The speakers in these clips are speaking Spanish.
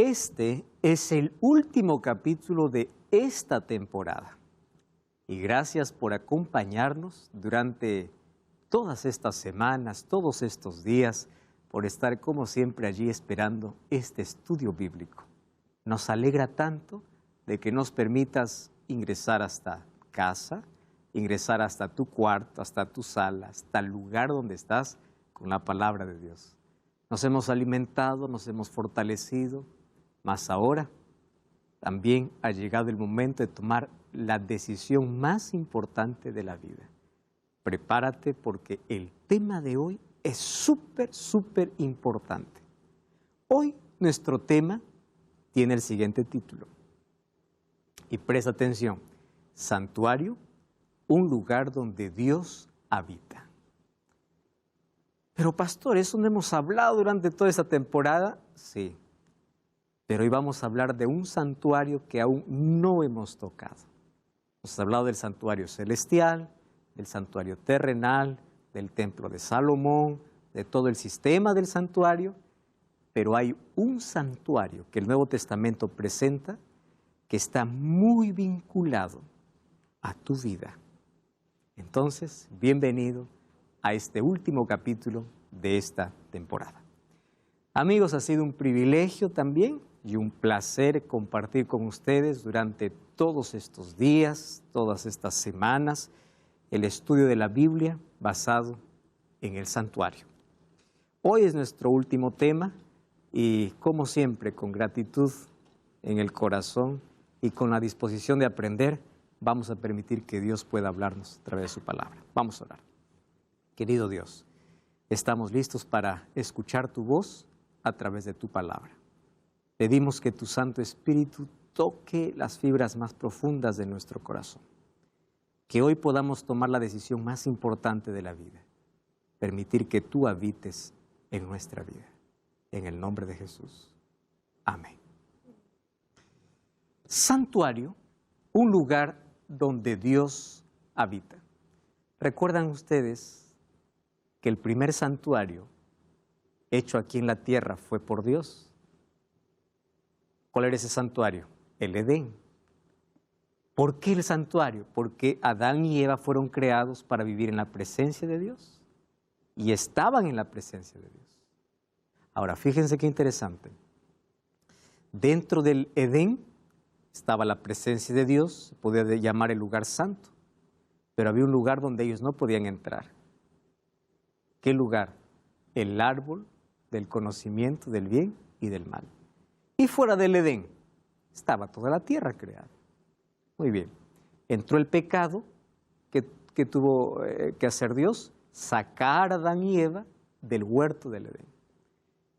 Este es el último capítulo de esta temporada. Y gracias por acompañarnos durante todas estas semanas, todos estos días, por estar como siempre allí esperando este estudio bíblico. Nos alegra tanto de que nos permitas ingresar hasta casa, ingresar hasta tu cuarto, hasta tu sala, hasta el lugar donde estás con la palabra de Dios. Nos hemos alimentado, nos hemos fortalecido, mas ahora también ha llegado el momento de tomar la decisión más importante de la vida. Prepárate porque el tema de hoy es súper importante. Hoy nuestro tema tiene el siguiente título. Y presta atención, Santuario, un lugar donde Dios habita. Pero pastor, ¿eso no hemos hablado durante toda esta temporada? Sí, pero hoy vamos a hablar de un santuario que aún no hemos tocado. Hemos hablado del santuario celestial, del santuario terrenal, del templo de Salomón, de todo el sistema del santuario, pero hay un santuario que el Nuevo Testamento presenta que está muy vinculado a tu vida. Entonces, bienvenido a este último capítulo de esta temporada. Amigos, ha sido un privilegio también y un placer compartir con ustedes durante todos estos días, todas estas semanas, el estudio de la Biblia basado en el santuario. Hoy es nuestro último tema y, como siempre, con gratitud en el corazón y con la disposición de aprender, vamos a permitir que Dios pueda hablarnos a través de su palabra. Vamos a orar. Querido Dios, estamos listos para escuchar tu voz a través de tu palabra. Pedimos que tu Santo Espíritu toque las fibras más profundas de nuestro corazón. Que hoy podamos tomar la decisión más importante de la vida. Permitir que tú habites en nuestra vida. En el nombre de Jesús. Amén. Santuario, un lugar donde Dios habita. ¿Recuerdan ustedes que el primer santuario hecho aquí en la tierra fue por Dios? ¿Cuál era ese santuario? El Edén. ¿Por qué el santuario? Porque Adán y Eva fueron creados para vivir en la presencia de Dios y estaban en la presencia de Dios. Ahora, fíjense qué interesante. Dentro del Edén estaba la presencia de Dios, se podía llamar el lugar santo, pero había un lugar donde ellos no podían entrar. ¿Qué lugar? El árbol del conocimiento del bien y del mal. Y fuera del Edén estaba toda la tierra creada. Muy bien, entró el pecado que tuvo que hacer Dios, sacar a Adán y Eva del huerto del Edén.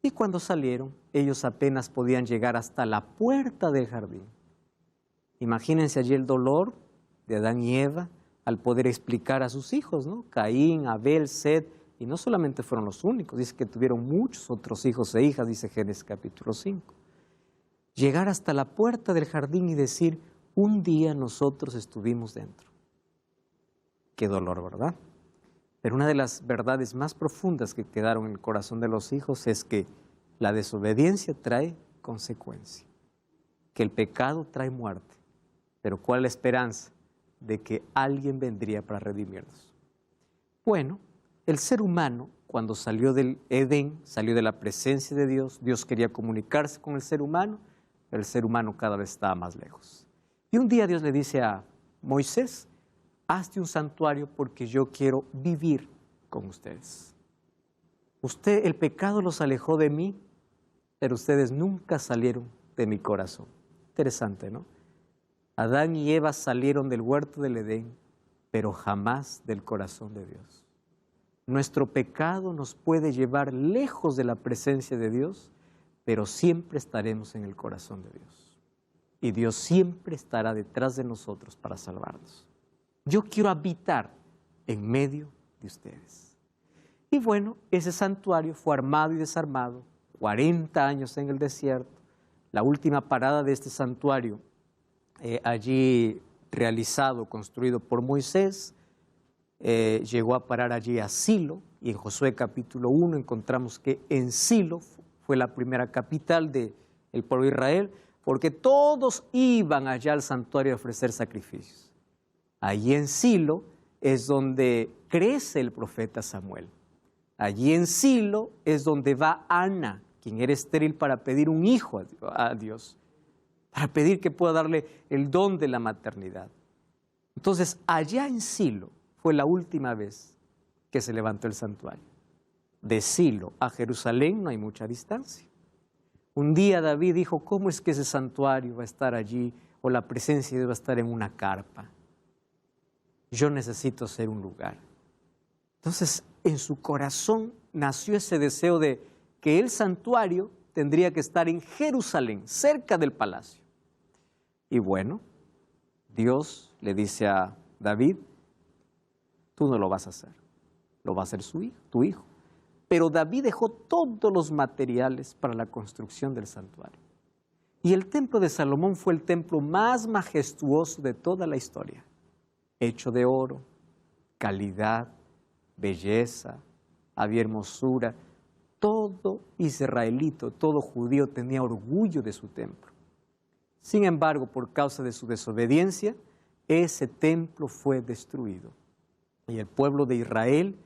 Y cuando salieron, ellos apenas podían llegar hasta la puerta del jardín. Imagínense allí el dolor de Adán y Eva al poder explicar a sus hijos, ¿no? Caín, Abel, Set, y no solamente fueron los únicos, dice que tuvieron muchos otros hijos e hijas, dice Génesis capítulo 5. Llegar hasta la puerta del jardín y decir, un día nosotros estuvimos dentro. Qué dolor, ¿verdad? Pero una de las verdades más profundas que quedaron en el corazón de los hijos es que la desobediencia trae consecuencia, que el pecado trae muerte. Pero ¿cuál es la esperanza? De que alguien vendría para redimirnos. Bueno, el ser humano, cuando salió del Edén, salió de la presencia de Dios, Dios quería comunicarse con el ser humano, pero el ser humano cada vez estaba más lejos. Y un día Dios le dice a Moisés, hazte un santuario porque yo quiero vivir con ustedes. El pecado los alejó de mí, pero ustedes nunca salieron de mi corazón. Interesante, ¿no? Adán y Eva salieron del huerto del Edén, pero jamás del corazón de Dios. Nuestro pecado nos puede llevar lejos de la presencia de Dios, pero siempre estaremos en el corazón de Dios. Y Dios siempre estará detrás de nosotros para salvarnos. Yo quiero habitar en medio de ustedes. Y bueno, ese santuario fue armado y desarmado, 40 años en el desierto. La última parada de este santuario, allí realizado, construido por Moisés, llegó a parar allí a Silo, y en Josué capítulo 1 encontramos que en Silo fue la primera capital del el pueblo de Israel, porque todos iban allá al santuario a ofrecer sacrificios. Allí en Silo es donde crece el profeta Samuel. Allí en Silo es donde va Ana, quien era estéril, para pedir un hijo a Dios, para pedir que pueda darle el don de la maternidad. Entonces, allá en Silo fue la última vez que se levantó el santuario. De Silo a Jerusalén no hay mucha distancia. Un día David dijo, ¿cómo es que ese santuario va a estar allí o la presencia de Dios va a estar en una carpa? Yo necesito ser un lugar. Entonces, en su corazón nació ese deseo de que el santuario tendría que estar en Jerusalén, cerca del palacio. Y bueno, Dios le dice a David, tú no lo vas a hacer, lo va a hacer tu hijo. Pero David dejó todos los materiales para la construcción del santuario. Y el templo de Salomón fue el templo más majestuoso de toda la historia, hecho de oro, calidad, belleza, había hermosura. Todo israelito, todo judío tenía orgullo de su templo. Sin embargo, por causa de su desobediencia, ese templo fue destruido. Y el pueblo de Israel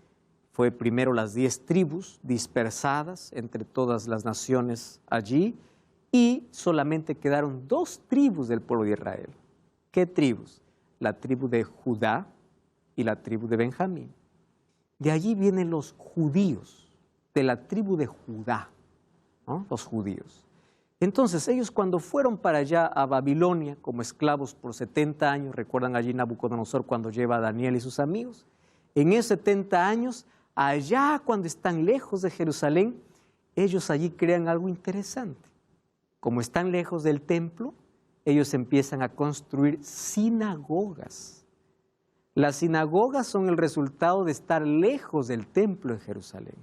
fue primero las 10 tribus dispersadas entre todas las naciones allí, y solamente quedaron 2 tribus del pueblo de Israel. ¿Qué tribus? La tribu de Judá y la tribu de Benjamín. De allí vienen los judíos, de la tribu de Judá, ¿no? Los judíos. Entonces ellos cuando fueron para allá a Babilonia como esclavos por 70 años, recuerdan allí Nabucodonosor cuando lleva a Daniel y sus amigos, en esos 70 años, allá cuando están lejos de Jerusalén, ellos allí crean algo interesante. Como están lejos del templo, ellos empiezan a construir sinagogas. Las sinagogas son el resultado de estar lejos del templo en Jerusalén.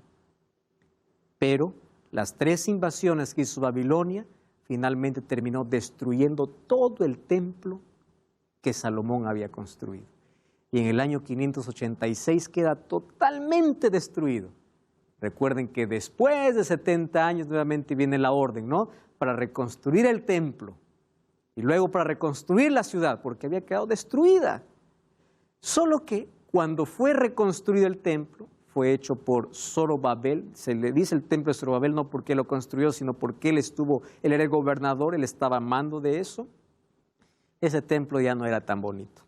Pero las 3 invasiones que hizo Babilonia finalmente terminó destruyendo todo el templo que Salomón había construido. Y en el año 586 queda totalmente destruido. Recuerden que después de 70 años nuevamente viene la orden, ¿no? Para reconstruir el templo y luego para reconstruir la ciudad, porque había quedado destruida. Solo que cuando fue reconstruido el templo, fue hecho por Zorobabel. Se le dice el templo de Zorobabel no porque lo construyó, sino porque él era el gobernador, él estaba a mando de eso. Ese templo ya no era tan bonito.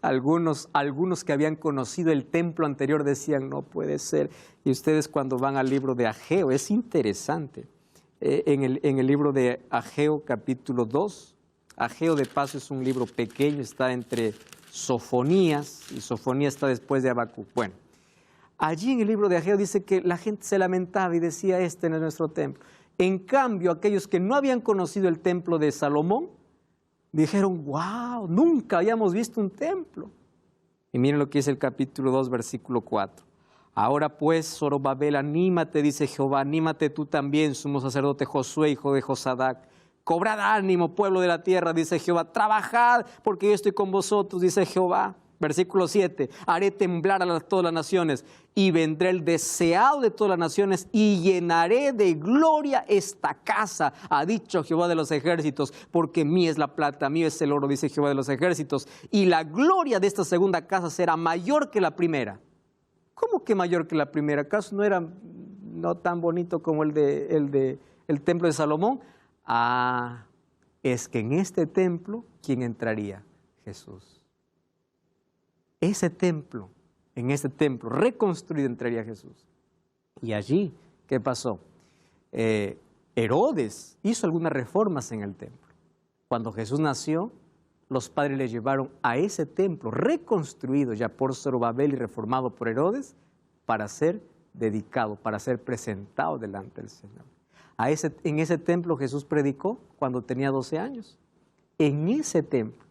Algunos que habían conocido el templo anterior decían, no puede ser. Y ustedes cuando van al libro de Ageo, es interesante. En el libro de Ageo, capítulo 2, Ageo de paso es un libro pequeño, está entre Sofonías, y Sofonías está después de Habacuc. Bueno, allí en el libro de Ageo dice que la gente se lamentaba y decía, este no es nuestro templo. En cambio, aquellos que no habían conocido el templo de Salomón, dijeron, wow, nunca habíamos visto un templo. Y miren lo que dice el capítulo 2, versículo 4. Ahora pues, Zorobabel, anímate, dice Jehová, anímate tú también, sumo sacerdote Josué, hijo de Josadac. Cobrad ánimo, pueblo de la tierra, dice Jehová, trabajad, porque yo estoy con vosotros, dice Jehová. Versículo 7, haré temblar a todas las naciones, y vendré el deseado de todas las naciones, y llenaré de gloria esta casa, ha dicho Jehová de los ejércitos, porque mía es la plata, mío es el oro, dice Jehová de los ejércitos, y la gloria de esta segunda casa será mayor que la primera. ¿Cómo que mayor que la primera? ¿Acaso no era no tan bonito como el templo de Salomón? Ah, es que en este templo, ¿quién entraría? Jesús. Ese templo, en ese templo reconstruido entraría Jesús. Y allí, ¿qué pasó? Herodes hizo algunas reformas en el templo. Cuando Jesús nació, los padres le llevaron a ese templo reconstruido ya por Zorobabel y reformado por Herodes para ser dedicado, para ser presentado delante del Señor. En ese templo Jesús predicó cuando tenía 12 años. En ese templo.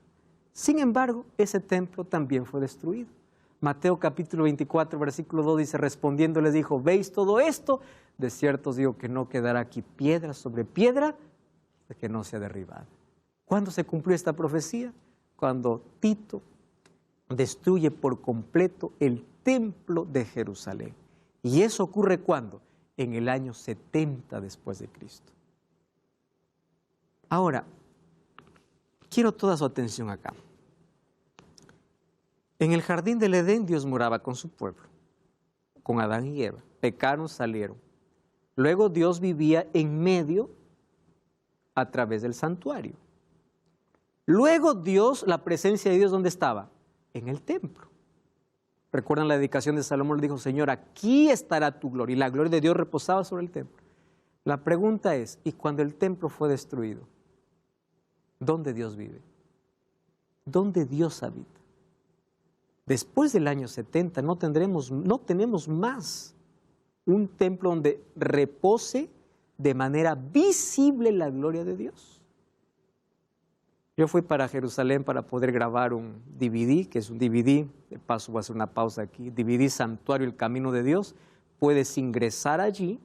Sin embargo, ese templo también fue destruido. Mateo capítulo 24, versículo 2 dice, respondiendo les dijo, ¿veis todo esto? De cierto os digo que no quedará aquí piedra sobre piedra de que no sea derribada. ¿Cuándo se cumplió esta profecía? Cuando Tito destruye por completo el templo de Jerusalén. ¿Y eso ocurre cuándo? En el año 70 después de Cristo. Ahora, quiero toda su atención acá. En el jardín del Edén Dios moraba con su pueblo, con Adán y Eva. Pecaron, salieron. Luego Dios vivía en medio a través del santuario. Luego Dios, la presencia de Dios, ¿dónde estaba? En el templo. ¿Recuerdan la dedicación de Salomón? Le dijo, Señor, aquí estará tu gloria. Y la gloria de Dios reposaba sobre el templo. La pregunta es, ¿y cuando el templo fue destruido? ¿Dónde Dios vive? ¿Dónde Dios habita? Después del año 70 no tenemos más un templo donde repose de manera visible la gloria de Dios. Yo fui para Jerusalén para poder grabar un DVD, que es un DVD, de paso voy a hacer una pausa aquí, DVD Santuario El Camino de Dios. Puedes ingresar allí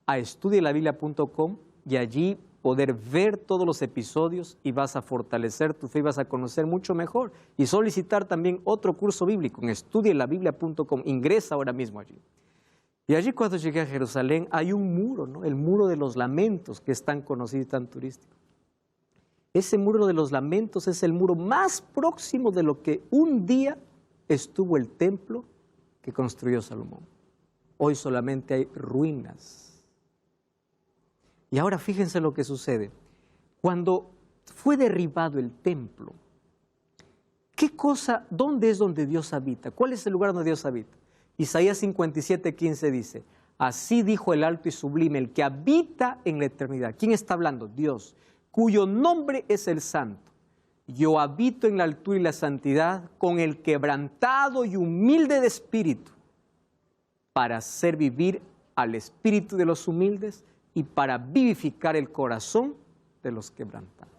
a estudielabiblia.com y allí poder ver todos los episodios y vas a fortalecer tu fe y vas a conocer mucho mejor. Y solicitar también otro curso bíblico en estudielabiblia.com. Ingresa ahora mismo allí. Y allí cuando llegué a Jerusalén hay un muro, ¿no? El muro de los lamentos, que es tan conocido y tan turístico. Ese muro de los lamentos es el muro más próximo de lo que un día estuvo el templo que construyó Salomón. Hoy solamente hay ruinas. Y ahora fíjense lo que sucede. Cuando fue derribado el templo, ¿dónde es donde Dios habita? ¿Cuál es el lugar donde Dios habita? Isaías 57:15 dice, así dijo el alto y sublime, el que habita en la eternidad. ¿Quién está hablando? Dios, cuyo nombre es el Santo. Yo habito en la altura y la santidad con el quebrantado y humilde de espíritu, para hacer vivir al espíritu de los humildes y para vivificar el corazón de los quebrantados.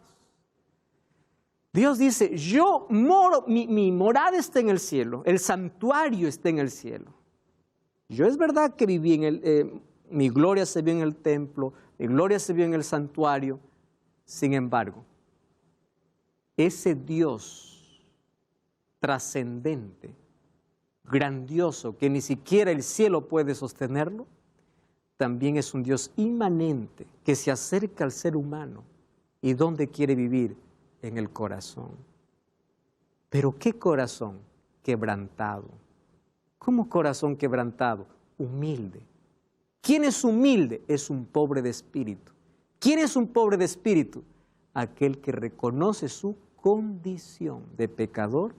Dios dice, yo moro, mi morada está en el cielo, el santuario está en el cielo. Yo es verdad que viví mi gloria se vio en el templo, mi gloria se vio en el santuario. Sin embargo, ese Dios trascendente, grandioso, que ni siquiera el cielo puede sostenerlo, también es un Dios inmanente que se acerca al ser humano. ¿Y dónde quiere vivir? En el corazón. ¿Pero qué corazón? Quebrantado. ¿Cómo corazón quebrantado? Humilde. ¿Quién es humilde? Es un pobre de espíritu. ¿Quién es un pobre de espíritu? Aquel que reconoce su condición de pecador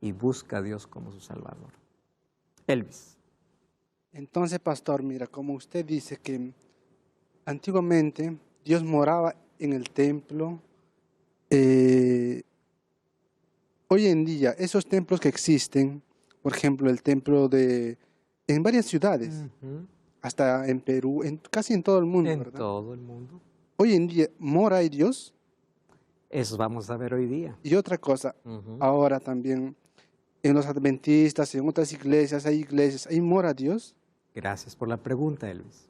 y busca a Dios como su Salvador. Elvis. Entonces, pastor, mira, como usted dice que antiguamente Dios moraba en el templo, hoy en día esos templos que existen, por ejemplo, el templo en varias ciudades, hasta en Perú, casi en todo el mundo, En ¿verdad? todo el mundo. Hoy en día, ¿mora ahí Dios? Eso vamos a ver hoy día. Y otra cosa, ahora también, en los adventistas, en otras iglesias, ¿ahí mora Dios? Gracias por la pregunta, Elvis.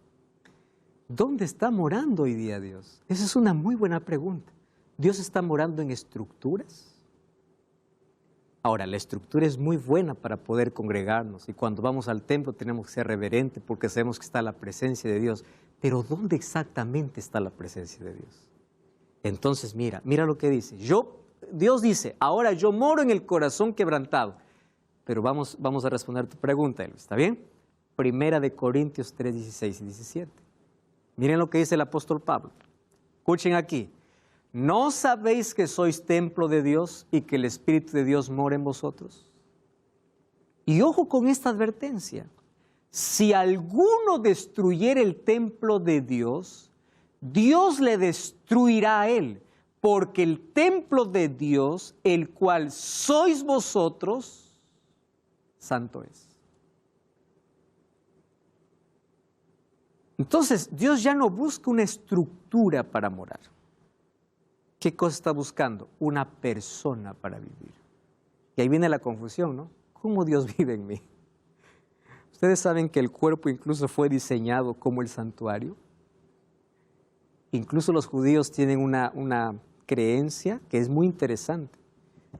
¿Dónde está morando hoy día Dios? Esa es una muy buena pregunta. ¿Dios está morando en estructuras? Ahora, la estructura es muy buena para poder congregarnos y cuando vamos al templo tenemos que ser reverentes porque sabemos que está la presencia de Dios. Pero ¿dónde exactamente está la presencia de Dios? Entonces mira lo que dice. Dios dice, ahora yo moro en el corazón quebrantado. Pero vamos a responder tu pregunta, Elvis, ¿está bien? Primera de Corintios 3, 16 y 17. Miren lo que dice el apóstol Pablo. Escuchen aquí. ¿No sabéis que sois templo de Dios y que el Espíritu de Dios mora en vosotros? Y ojo con esta advertencia. Si alguno destruyere el templo de Dios, Dios le destruirá a él, porque el templo de Dios, el cual sois vosotros, santo es. Entonces, Dios ya no busca una estructura para morar. ¿Qué cosa está buscando? Una persona para vivir. Y ahí viene la confusión, ¿no? ¿Cómo Dios vive en mí? Ustedes saben que el cuerpo incluso fue diseñado como el santuario. Incluso los judíos tienen una creencia que es muy interesante.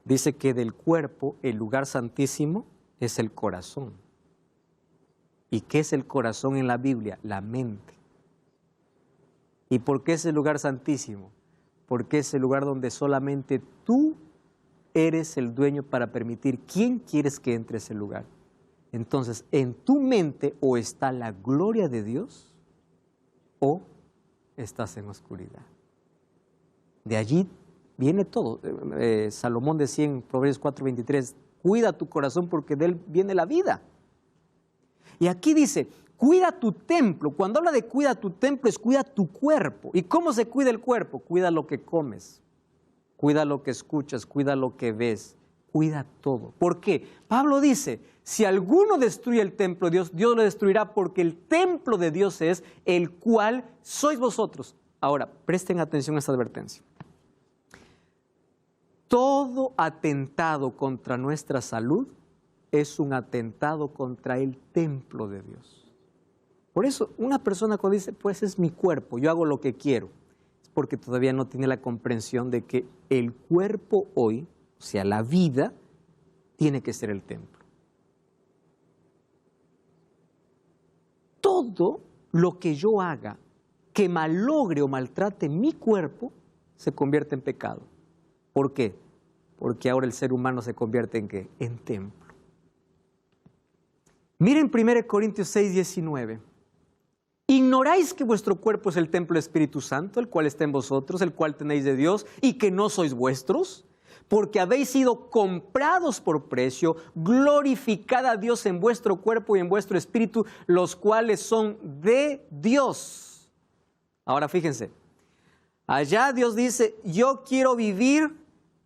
Dice que del cuerpo el lugar santísimo es el corazón. ¿Y qué es el corazón en la Biblia? La mente. ¿Y por qué es el lugar santísimo? porque es el lugar donde solamente tú eres el dueño para permitir quién quieres que entre a ese lugar. Entonces, en tu mente o está la gloria de Dios o estás en oscuridad. De allí viene todo. Salomón decía en Proverbios 4:23, cuida tu corazón porque de él viene la vida. Y aquí dice, cuida tu templo. Cuando habla de cuida tu templo es cuida tu cuerpo. ¿Y cómo se cuida el cuerpo? Cuida lo que comes, cuida lo que escuchas, cuida lo que ves, cuida todo. ¿Por qué? Pablo dice, si alguno destruye el templo de Dios, Dios lo destruirá porque el templo de Dios es el cual sois vosotros. Ahora, presten atención a esta advertencia. Todo atentado contra nuestra salud es un atentado contra el templo de Dios. Por eso, una persona cuando dice, pues es mi cuerpo, yo hago lo que quiero, es porque todavía no tiene la comprensión de que el cuerpo hoy, o sea, la vida, tiene que ser el templo. Todo lo que yo haga que malogre o maltrate mi cuerpo, se convierte en pecado. ¿Por qué? Porque ahora el ser humano se convierte en ¿qué? En templo. Miren 1 Corintios 6:19. ¿Ignoráis que vuestro cuerpo es el templo del Espíritu Santo, el cual está en vosotros, el cual tenéis de Dios, y que no sois vuestros? Porque habéis sido comprados por precio, glorificad a Dios en vuestro cuerpo y en vuestro espíritu, los cuales son de Dios. Ahora fíjense, allá Dios dice, yo quiero vivir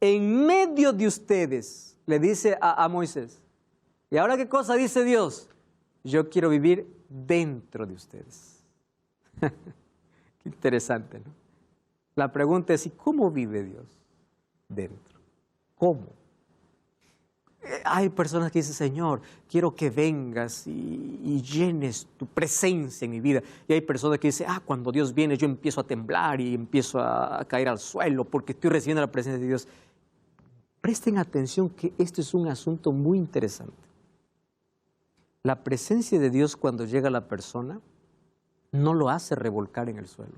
en medio de ustedes, le dice a Moisés. ¿Y ahora qué cosa dice Dios? Yo quiero vivir dentro de ustedes. Qué interesante, ¿no? La pregunta es, ¿y cómo vive Dios dentro? ¿Cómo? Hay personas que dicen, Señor, quiero que vengas y llenes tu presencia en mi vida. Y hay personas que dicen, cuando Dios viene yo empiezo a temblar y empiezo a caer al suelo porque estoy recibiendo la presencia de Dios. Presten atención que esto es un asunto muy interesante. La presencia de Dios cuando llega a la persona no lo hace revolcar en el suelo.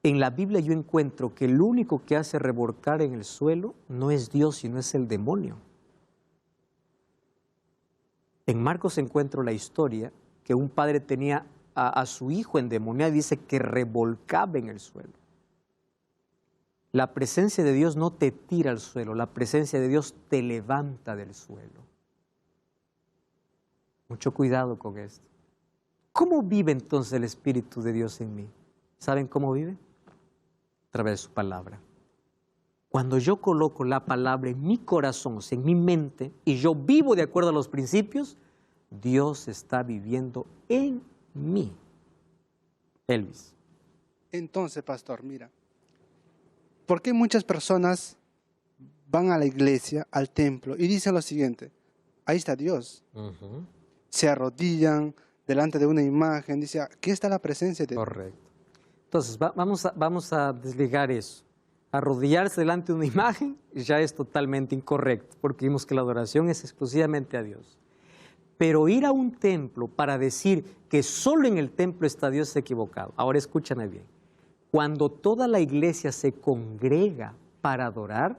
En la Biblia yo encuentro que el único que hace revolcar en el suelo no es Dios, sino es el demonio. En Marcos encuentro la historia que un padre tenía a su hijo endemoniado y dice que revolcaba en el suelo. La presencia de Dios no te tira al suelo, la presencia de Dios te levanta del suelo. Mucho cuidado con esto. ¿Cómo vive entonces el Espíritu de Dios en mí? ¿Saben cómo vive? A través de su palabra. Cuando yo coloco la palabra en mi corazón, o sea, en mi mente, y yo vivo de acuerdo a los principios, Dios está viviendo en mí. Elvis. Entonces, pastor, mira, ¿por qué muchas personas van a la iglesia, al templo, y dicen lo siguiente? Ahí está Dios. Se arrodillan delante de una imagen, dice, aquí está la presencia de Dios. Correcto. Entonces, vamos a desligar eso. Arrodillarse delante de una imagen ya es totalmente incorrecto, porque vimos que la adoración es exclusivamente a Dios. Pero ir a un templo para decir que solo en el templo está Dios es equivocado. Ahora escúchame bien. Cuando toda la iglesia se congrega para adorar,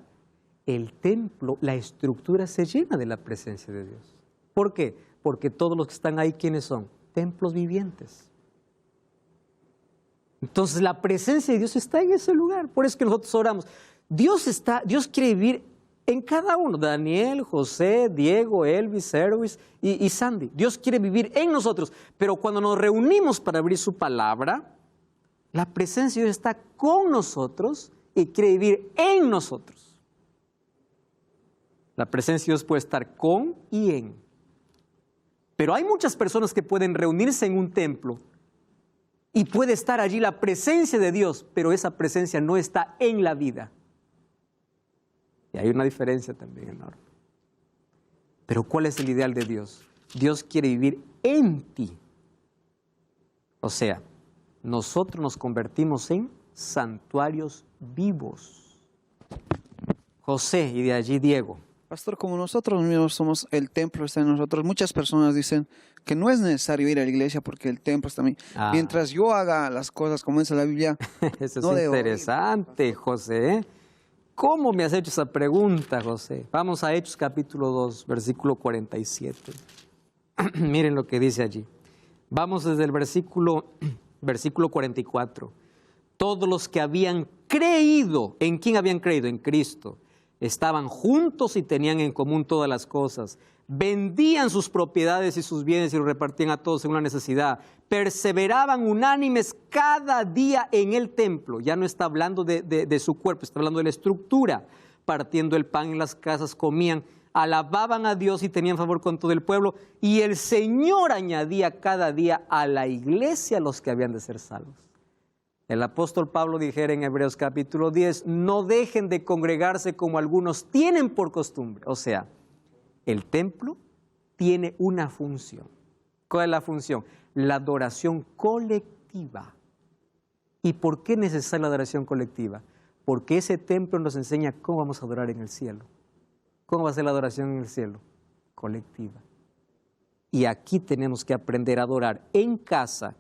el templo, la estructura se llena de la presencia de Dios. ¿Por qué? Porque todos los que están ahí, ¿quiénes son? Templos vivientes. Entonces la presencia de Dios está en ese lugar. Por eso que nosotros oramos. Dios quiere vivir en cada uno. Daniel, José, Diego, Elvis, Erwis y Sandy. Dios quiere vivir en nosotros. Pero cuando nos reunimos para abrir su palabra, la presencia de Dios está con nosotros y quiere vivir en nosotros. La presencia de Dios puede estar con y en. Pero hay muchas personas que pueden reunirse en un templo y puede estar allí la presencia de Dios, pero esa presencia no está en la vida. Y hay una diferencia también enorme. Pero ¿cuál es el ideal de Dios? Dios quiere vivir en ti. O sea, nosotros nos convertimos en santuarios vivos. José y de allí Diego Pastor, como nosotros mismos somos, el templo está en nosotros, muchas personas dicen que no es necesario ir a la iglesia porque el templo está en mí. Ah, Mientras yo haga las cosas como dice la Biblia, eso no es debo ir. interesante, José. ¿Cómo me has hecho esa pregunta, José? Vamos a Hechos capítulo 2, versículo 47. Miren lo que dice allí. Vamos desde el versículo 44. Todos los que habían creído, ¿en quién habían creído? En Cristo. Estaban juntos y tenían en común todas las cosas. Vendían sus propiedades y sus bienes y los repartían a todos según la necesidad. Perseveraban unánimes cada día en el templo. Ya no está hablando de su cuerpo, está hablando de la estructura. Partiendo el pan en las casas, comían, alababan a Dios y tenían favor con todo el pueblo. Y el Señor añadía cada día a la iglesia los que habían de ser salvos. El apóstol Pablo dijera en Hebreos capítulo 10, no dejen de congregarse como algunos tienen por costumbre. O sea, el templo tiene una función. ¿Cuál es la función? La adoración colectiva. ¿Y por qué es necesaria la adoración colectiva? Porque ese templo nos enseña cómo vamos a adorar en el cielo. ¿Cómo va a ser la adoración en el cielo? Colectiva. Y aquí tenemos que aprender a adorar en casa,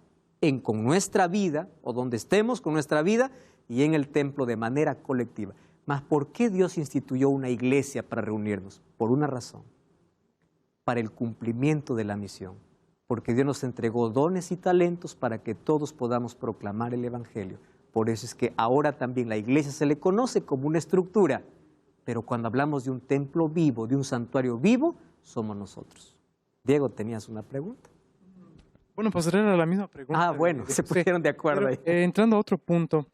con nuestra vida, o donde estemos con nuestra vida, y en el templo de manera colectiva. Mas, ¿por qué Dios instituyó una iglesia para reunirnos? Por una razón, para el cumplimiento de la misión. Porque Dios nos entregó dones y talentos para que todos podamos proclamar el Evangelio. Por eso es que ahora también la iglesia se le conoce como una estructura, pero cuando hablamos de un templo vivo, de un santuario vivo, somos nosotros. Diego, ¿tenías una pregunta? Bueno, pues era la misma pregunta. Ah, bueno, se pusieron de acuerdo ahí. Entrando a otro punto,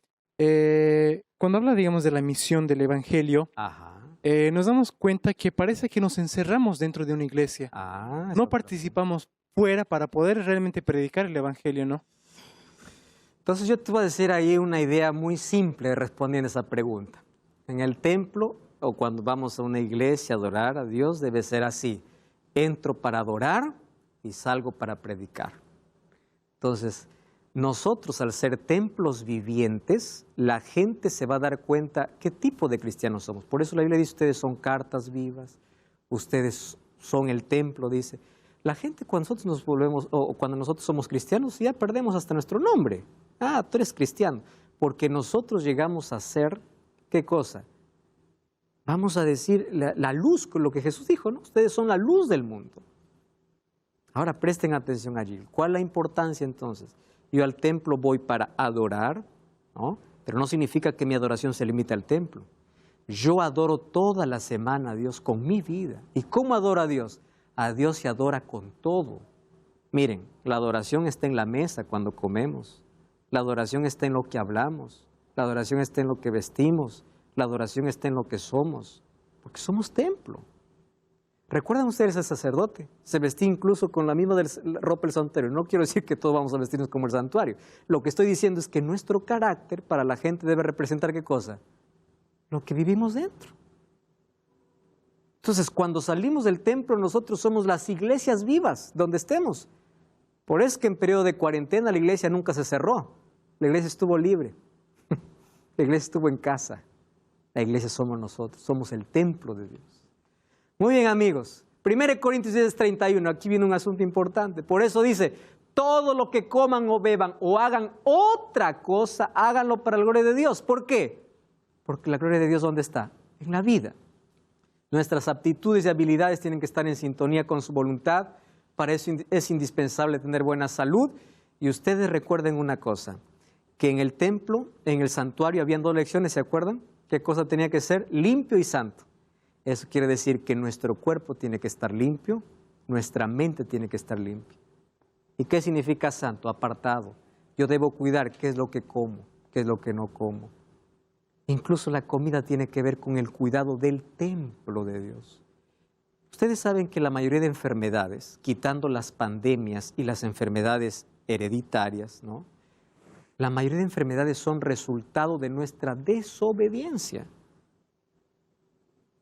cuando habla, digamos, de la misión del Evangelio, Ajá. nos damos cuenta que parece que nos encerramos dentro de una iglesia. No participamos fuera para poder realmente predicar el Evangelio, ¿no? Entonces yo te voy a decir ahí una idea muy simple respondiendo a esa pregunta. En el templo o cuando vamos a una iglesia a adorar a Dios debe ser así. Entro para adorar y salgo para predicar. Entonces, nosotros al ser templos vivientes, la gente se va a dar cuenta qué tipo de cristianos somos. Por eso la Biblia dice, ustedes son cartas vivas, ustedes son el templo, dice. La gente cuando nosotros nos volvemos, o cuando nosotros somos cristianos, ya perdemos hasta nuestro nombre. Ah, tú eres cristiano. Porque nosotros llegamos a ser, ¿qué cosa? Vamos a decir la luz, con lo que Jesús dijo, ¿no? Ustedes son la luz del mundo. Ahora presten atención allí. ¿Cuál es la importancia entonces? Yo al templo voy para adorar, ¿no? Pero no significa que mi adoración se limite al templo. Yo adoro toda la semana a Dios con mi vida. ¿Y cómo adoro a Dios? A Dios se adora con todo. Miren, la adoración está en la mesa cuando comemos. La adoración está en lo que hablamos. La adoración está en lo que vestimos. La adoración está en lo que somos. Porque somos templo. ¿Recuerdan ustedes al sacerdote? Se vestía incluso con la misma ropa del santuario. No quiero decir que todos vamos a vestirnos como el santuario. Lo que estoy diciendo es que nuestro carácter para la gente debe representar ¿qué cosa? Lo que vivimos dentro. Entonces, cuando salimos del templo, nosotros somos las iglesias vivas, donde estemos. Por eso es que en periodo de cuarentena la iglesia nunca se cerró. La iglesia estuvo libre. La iglesia estuvo en casa. La iglesia somos nosotros, somos el templo de Dios. Muy bien, amigos. 1 Corintios 10:31, aquí viene un asunto importante. Por eso dice, todo lo que coman o beban o hagan otra cosa, háganlo para la gloria de Dios. ¿Por qué? Porque la gloria de Dios, ¿dónde está? En la vida. Nuestras aptitudes y habilidades tienen que estar en sintonía con su voluntad. Para eso es indispensable tener buena salud. Y ustedes recuerden una cosa, que en el templo, en el santuario, habían dos lecciones, ¿se acuerdan? ¿Qué cosa tenía que ser? Limpio y santo. Eso quiere decir que nuestro cuerpo tiene que estar limpio, nuestra mente tiene que estar limpia. ¿Y qué significa santo? Apartado. Yo debo cuidar qué es lo que como, qué es lo que no como. Incluso la comida tiene que ver con el cuidado del templo de Dios. Ustedes saben que la mayoría de enfermedades, quitando las pandemias y las enfermedades hereditarias, ¿no? La mayoría de enfermedades son resultado de nuestra desobediencia.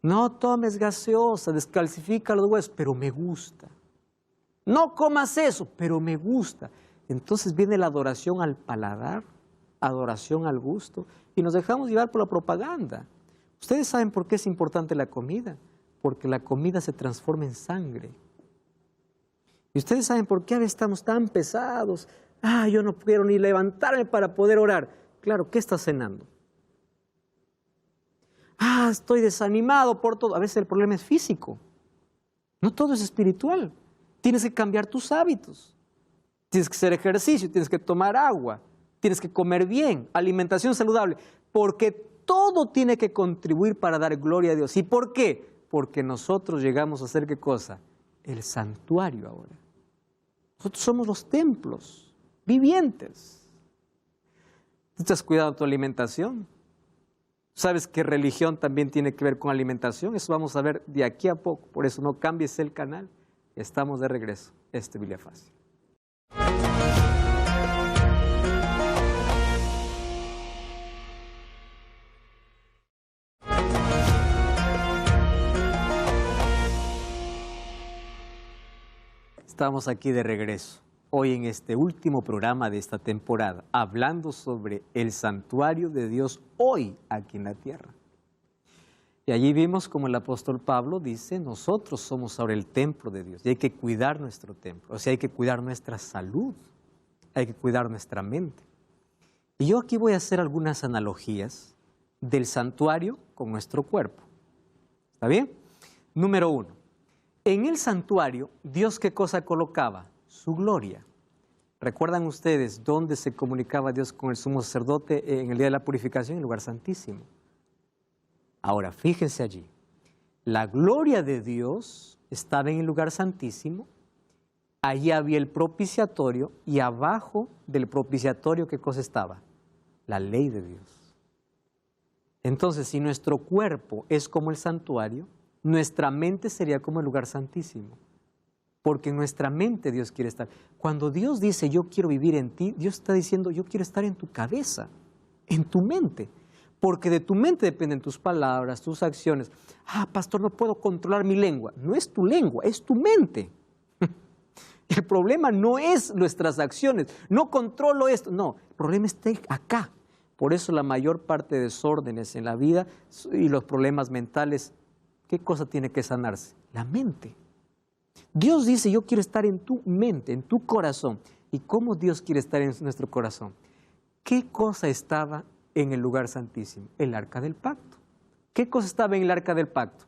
No tomes gaseosa, descalcifica los huesos, pero me gusta. No comas eso, pero me gusta. Entonces viene la adoración al paladar, adoración al gusto, y nos dejamos llevar por la propaganda. Ustedes saben por qué es importante la comida, Porque la comida se transforma en sangre. Y ustedes saben por qué a veces estamos tan pesados. Yo no quiero ni levantarme para poder orar. Claro, ¿qué estás cenando? Estoy desanimado por todo. A veces el problema es físico. No todo es espiritual. Tienes que cambiar tus hábitos. Tienes que hacer ejercicio, tienes que tomar agua, tienes que comer bien, alimentación saludable, porque todo tiene que contribuir para dar gloria a Dios. ¿Y por qué? Porque nosotros llegamos a ser, ¿qué cosa? El santuario ahora. Nosotros somos los templos vivientes. ¿Tú te has cuidado tu alimentación? ¿Sabes que religión también tiene que ver con alimentación? Eso vamos a ver de aquí a poco. Por eso no cambies el canal. Estamos de regreso. Biblia Fácil. Estamos aquí de regreso, hoy en este último programa de esta temporada, hablando sobre el santuario de Dios hoy aquí en la tierra. Y allí vimos como el apóstol Pablo dice, nosotros somos ahora el templo de Dios y hay que cuidar nuestro templo, o sea, hay que cuidar nuestra salud, hay que cuidar nuestra mente. Y yo aquí voy a hacer algunas analogías del santuario con nuestro cuerpo. ¿Está bien? Número 1. En el santuario, ¿Dios qué cosa colocaba? Su gloria. ¿Recuerdan ustedes dónde se comunicaba Dios con el sumo sacerdote en el día de la purificación? En el lugar santísimo. Ahora, fíjense allí. La gloria de Dios estaba en el lugar santísimo. Allí había el propiciatorio y abajo del propiciatorio, ¿qué cosa estaba? La ley de Dios. Entonces, si nuestro cuerpo es como el santuario, nuestra mente sería como el lugar santísimo, porque en nuestra mente Dios quiere estar. Cuando Dios dice, yo quiero vivir en ti, Dios está diciendo, yo quiero estar en tu cabeza, en tu mente, porque de tu mente dependen tus palabras, tus acciones. Pastor, no puedo controlar mi lengua. No es tu lengua, es tu mente. El problema no es nuestras acciones, no controlo esto, no, el problema está acá. Por eso la mayor parte de desórdenes en la vida y los problemas mentales, ¿qué cosa tiene que sanarse? La mente. Dios dice, yo quiero estar en tu mente, en tu corazón. ¿Y cómo Dios quiere estar en nuestro corazón? ¿Qué cosa estaba en el lugar santísimo? El arca del pacto. ¿Qué cosa estaba en el arca del pacto?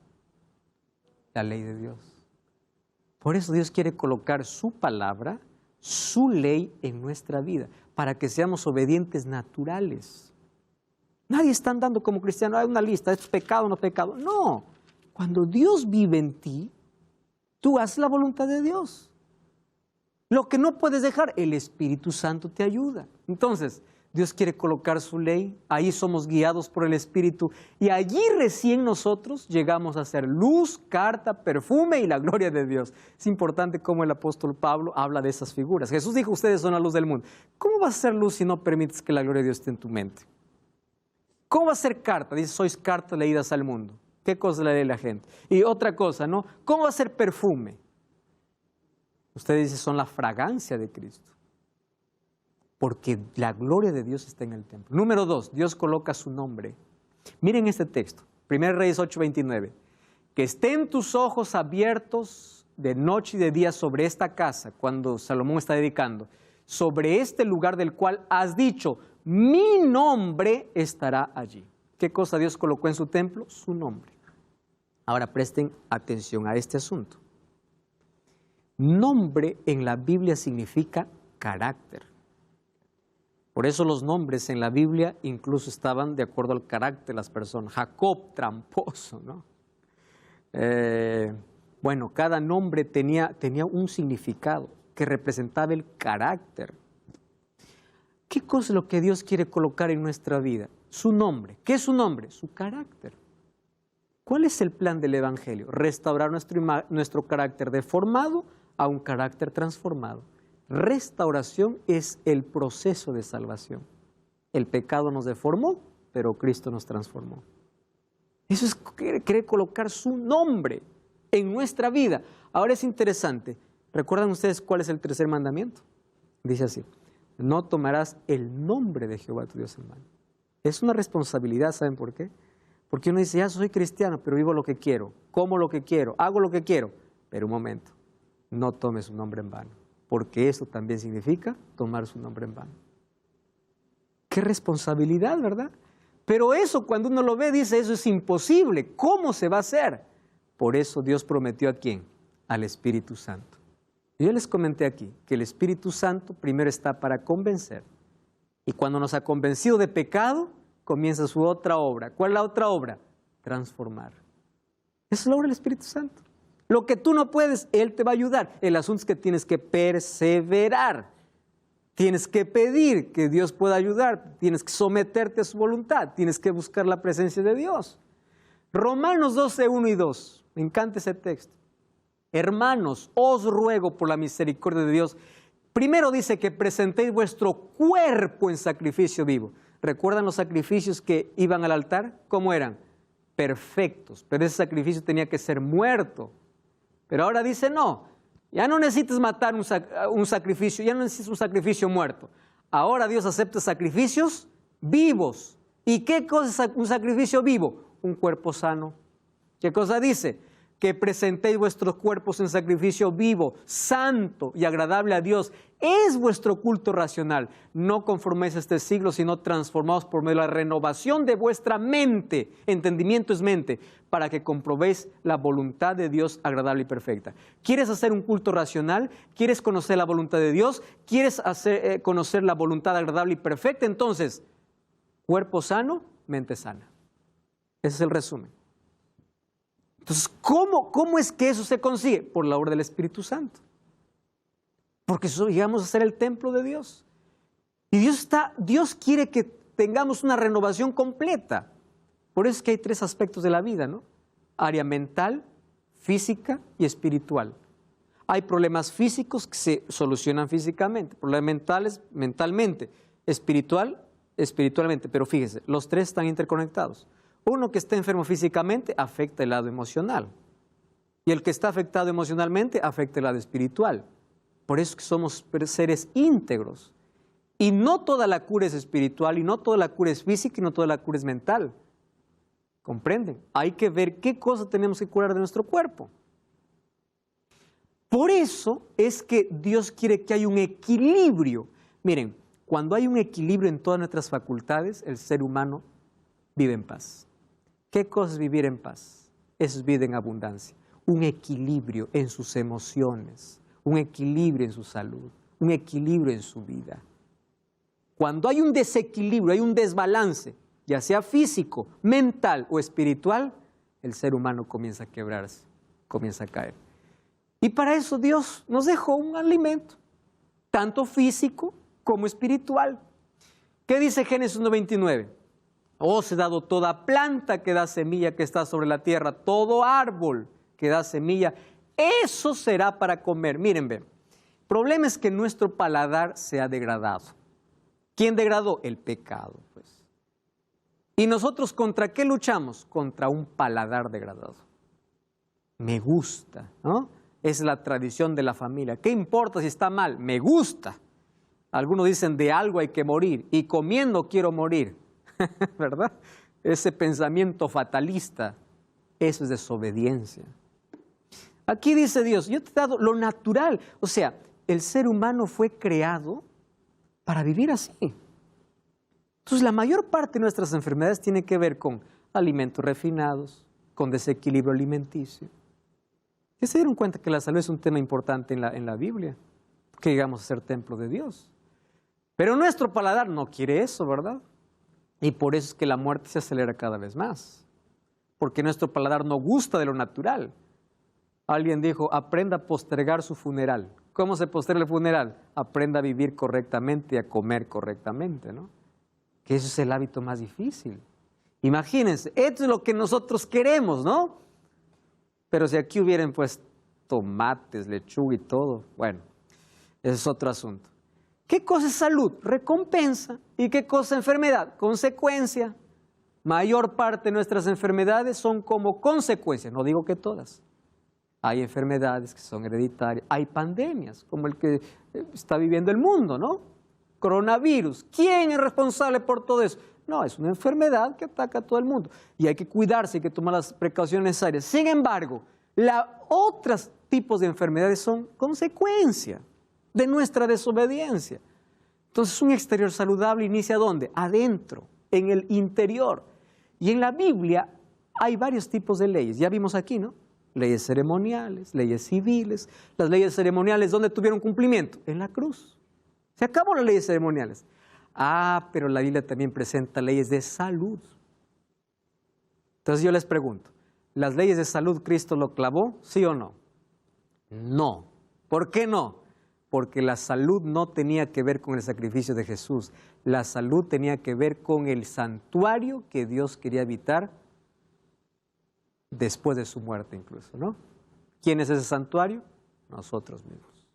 La ley de Dios. Por eso Dios quiere colocar su palabra, su ley en nuestra vida, para que seamos obedientes naturales. Nadie está andando como cristiano, hay una lista, ¿es pecado o no pecado? No. Cuando Dios vive en ti, tú haces la voluntad de Dios. Lo que no puedes dejar, el Espíritu Santo te ayuda. Entonces, Dios quiere colocar su ley, ahí somos guiados por el Espíritu y allí recién nosotros llegamos a ser luz, carta, perfume y la gloria de Dios. Es importante cómo el apóstol Pablo habla de esas figuras. Jesús dijo, ustedes son la luz del mundo. ¿Cómo vas a ser luz si no permites que la gloria de Dios esté en tu mente? ¿Cómo va a ser carta? Dice, sois cartas leídas al mundo. ¿Qué cosa le lee la gente? Y otra cosa, ¿no? ¿Cómo va a ser perfume? Usted dice, son la fragancia de Cristo. Porque la gloria de Dios está en el templo. Número 2, Dios coloca su nombre. Miren este texto, 1 Reyes 8:29. Que estén tus ojos abiertos de noche y de día sobre esta casa, cuando Salomón está dedicando, sobre este lugar del cual has dicho, mi nombre estará allí. ¿Qué cosa Dios colocó en su templo? Su nombre. Ahora presten atención a este asunto. Nombre en la Biblia significa carácter. Por eso los nombres en la Biblia incluso estaban de acuerdo al carácter de las personas. Jacob, tramposo, ¿no? Bueno, cada nombre tenía un significado que representaba el carácter. ¿Qué cosa es lo que Dios quiere colocar en nuestra vida? Su nombre. ¿Qué es su nombre? Su carácter. ¿Cuál es el plan del Evangelio? Restaurar nuestro carácter deformado a un carácter transformado. Restauración es el proceso de salvación. El pecado nos deformó, pero Cristo nos transformó. Eso es querer colocar su nombre en nuestra vida. Ahora es interesante. ¿Recuerdan ustedes cuál es el tercer mandamiento? Dice así, no tomarás el nombre de Jehová tu Dios en vano. Es una responsabilidad, ¿saben por qué? Porque uno dice, ya soy cristiano, pero vivo lo que quiero, como lo que quiero, hago lo que quiero. Pero un momento, no tome su nombre en vano, porque eso también significa tomar su nombre en vano. Qué responsabilidad, ¿verdad? Pero eso cuando uno lo ve dice, eso es imposible, ¿cómo se va a hacer? Por eso Dios prometió ¿a quién? Al Espíritu Santo. Yo les comenté aquí que el Espíritu Santo primero está para convencer. Y cuando nos ha convencido de pecado, comienza su otra obra. ¿Cuál es la otra obra? Transformar. Esa es la obra del Espíritu Santo. Lo que tú no puedes, Él te va a ayudar. El asunto es que tienes que perseverar. Tienes que pedir que Dios pueda ayudar. Tienes que someterte a su voluntad. Tienes que buscar la presencia de Dios. Romanos 12, 1 y 2. Me encanta ese texto. Hermanos, os ruego por la misericordia de Dios. Primero dice que presentéis vuestro cuerpo en sacrificio vivo. ¿Recuerdan los sacrificios que iban al altar? ¿Cómo eran? Perfectos. Pero ese sacrificio tenía que ser muerto. Pero ahora dice no. Ya no necesitas matar un sacrificio, ya no necesitas un sacrificio muerto. Ahora Dios acepta sacrificios vivos. ¿Y qué cosa es un sacrificio vivo? Un cuerpo sano. ¿Qué cosa dice? Que presentéis vuestros cuerpos en sacrificio vivo, santo y agradable a Dios. Es vuestro culto racional. No conforméis a este siglo, sino transformaos por medio de la renovación de vuestra mente. Entendimiento es mente, para que comprobéis la voluntad de Dios agradable y perfecta. ¿Quieres hacer un culto racional? ¿Quieres conocer la voluntad de Dios? ¿Quieres conocer la voluntad agradable y perfecta? Entonces, cuerpo sano, mente sana. Ese es el resumen. Entonces, ¿cómo es que eso se consigue? Por la obra del Espíritu Santo. Porque llegamos a ser el templo de Dios. Y Dios quiere que tengamos una renovación completa. Por eso es que hay tres aspectos de la vida, ¿no? Área mental, física y espiritual. Hay problemas físicos que se solucionan físicamente, problemas mentales, mentalmente, espiritualmente. Pero fíjese, los tres están interconectados. Uno que está enfermo físicamente afecta el lado emocional. Y el que está afectado emocionalmente afecta el lado espiritual. Por eso es que somos seres íntegros. Y no toda la cura es espiritual, y no toda la cura es física, y no toda la cura es mental. ¿Comprenden? Hay que ver qué cosa tenemos que curar de nuestro cuerpo. Por eso es que Dios quiere que haya un equilibrio. Miren, cuando hay un equilibrio en todas nuestras facultades, el ser humano vive en paz. ¿Qué cosa es vivir en paz? Eso es vida en abundancia. Un equilibrio en sus emociones, un equilibrio en su salud, un equilibrio en su vida. Cuando hay un desequilibrio, hay un desbalance, ya sea físico, mental o espiritual, el ser humano comienza a quebrarse, comienza a caer. Y para eso Dios nos dejó un alimento, tanto físico como espiritual. ¿Qué dice Génesis 1:29? Os he dado toda planta que da semilla que está sobre la tierra, todo árbol que da semilla, eso será para comer. Miren, ven, el problema es que nuestro paladar se ha degradado. ¿Quién degradó? El pecado, pues. ¿Y nosotros contra qué luchamos? Contra un paladar degradado. Me gusta, ¿no? Es la tradición de la familia. ¿Qué importa si está mal? Me gusta. Algunos dicen de algo hay que morir y comiendo quiero morir. ¿Verdad? Ese pensamiento fatalista, eso es desobediencia. Aquí dice Dios, yo te he dado lo natural. O sea, el ser humano fue creado para vivir así. Entonces, la mayor parte de nuestras enfermedades tiene que ver con alimentos refinados, con desequilibrio alimenticio. ¿Ya se dieron cuenta que la salud es un tema importante en la Biblia? Que llegamos a ser templo de Dios. Pero nuestro paladar no quiere eso, ¿verdad? Y por eso es que la muerte se acelera cada vez más. Porque nuestro paladar no gusta de lo natural. Alguien dijo, aprenda a postergar su funeral. ¿Cómo se posterga el funeral? Aprenda a vivir correctamente y a comer correctamente, ¿no? Que eso es el hábito más difícil. Imagínense, esto es lo que nosotros queremos, ¿no? Pero si aquí hubieran pues tomates, lechuga y todo, bueno, ese es otro asunto. ¿Qué cosa es salud? Recompensa. ¿Y qué cosa es enfermedad? Consecuencia. Mayor parte de nuestras enfermedades son como consecuencia, no digo que todas. Hay enfermedades que son hereditarias, hay pandemias, como el que está viviendo el mundo, ¿no? Coronavirus. ¿Quién es responsable por todo eso? No, es una enfermedad que ataca a todo el mundo y hay que cuidarse, hay que tomar las precauciones necesarias. Sin embargo, otros tipos de enfermedades son consecuencia de nuestra desobediencia. Entonces, un exterior saludable inicia ¿dónde? Adentro, en el interior. Y en la Biblia hay varios tipos de leyes. Ya vimos aquí, ¿no? Leyes ceremoniales, leyes civiles. Las leyes ceremoniales, ¿dónde tuvieron cumplimiento? En la cruz. Se acabó las leyes ceremoniales. Pero la Biblia también presenta leyes de salud. Entonces yo les pregunto, ¿las leyes de salud Cristo lo clavó? ¿Sí o no? No. ¿Por qué no? Porque la salud no tenía que ver con el sacrificio de Jesús. La salud tenía que ver con el santuario que Dios quería habitar después de su muerte incluso, ¿no? ¿Quién es ese santuario? Nosotros mismos.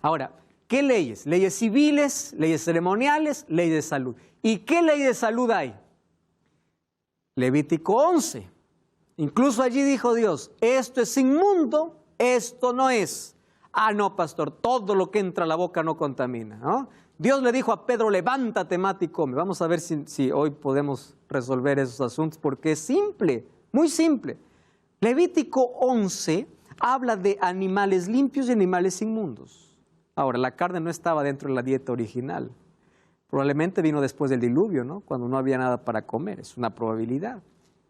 Ahora, ¿qué leyes? Leyes civiles, leyes ceremoniales, ley de salud. ¿Y qué ley de salud hay? Levítico 11. Incluso allí dijo Dios, esto es inmundo, esto no es. No, pastor, todo lo que entra a la boca no contamina, ¿no? Dios le dijo a Pedro, levántate, mate y come. Vamos a ver si hoy podemos resolver esos asuntos, porque es simple, muy simple. Levítico 11 habla de animales limpios y animales inmundos. Ahora, la carne no estaba dentro de la dieta original. Probablemente vino después del diluvio, ¿no? Cuando no había nada para comer, es una probabilidad.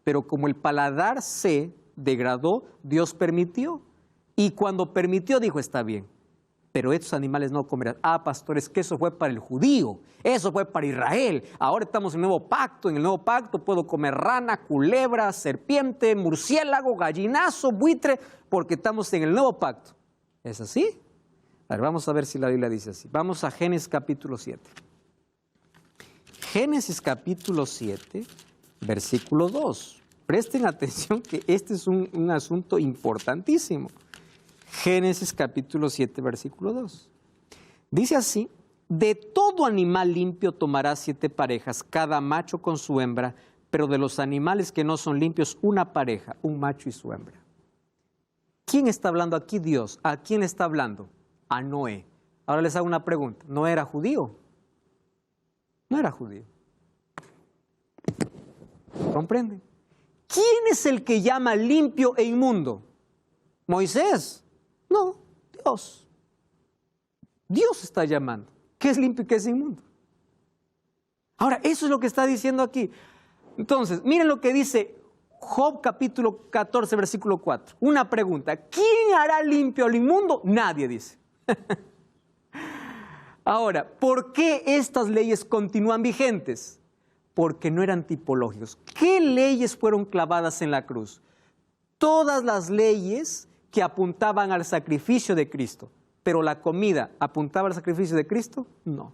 Pero como el paladar se degradó, Dios permitió. Y cuando permitió, dijo, está bien, pero estos animales no comerán. Pastores, que eso fue para el judío, eso fue para Israel. Ahora estamos en el nuevo pacto. En el nuevo pacto puedo comer rana, culebra, serpiente, murciélago, gallinazo, buitre, porque estamos en el nuevo pacto. ¿Es así? A ver, vamos a ver si la Biblia dice así. Vamos a Génesis capítulo 7. Génesis capítulo 7, versículo 2. Presten atención que este es un asunto importantísimo. Génesis capítulo 7, versículo 2. Dice así, de todo animal limpio tomarás 7 parejas, cada macho con su hembra, pero de los animales que no son limpios, una pareja, un macho y su hembra. ¿Quién está hablando aquí? Dios. ¿A quién le está hablando? A Noé. Ahora les hago una pregunta. ¿No era judío? No era judío. ¿Comprenden? ¿Quién es el que llama limpio e inmundo? ¿Moisés? No, Dios. Dios está llamando. ¿Qué es limpio y qué es inmundo? Ahora, eso es lo que está diciendo aquí. Entonces, miren lo que dice Job capítulo 14, versículo 4. Una pregunta. ¿Quién hará limpio al inmundo? Nadie dice. Ahora, ¿por qué estas leyes continúan vigentes? Porque no eran tipológicos. ¿Qué leyes fueron clavadas en la cruz? Todas las leyes que apuntaban al sacrificio de Cristo. Pero la comida apuntaba al sacrificio de Cristo, no.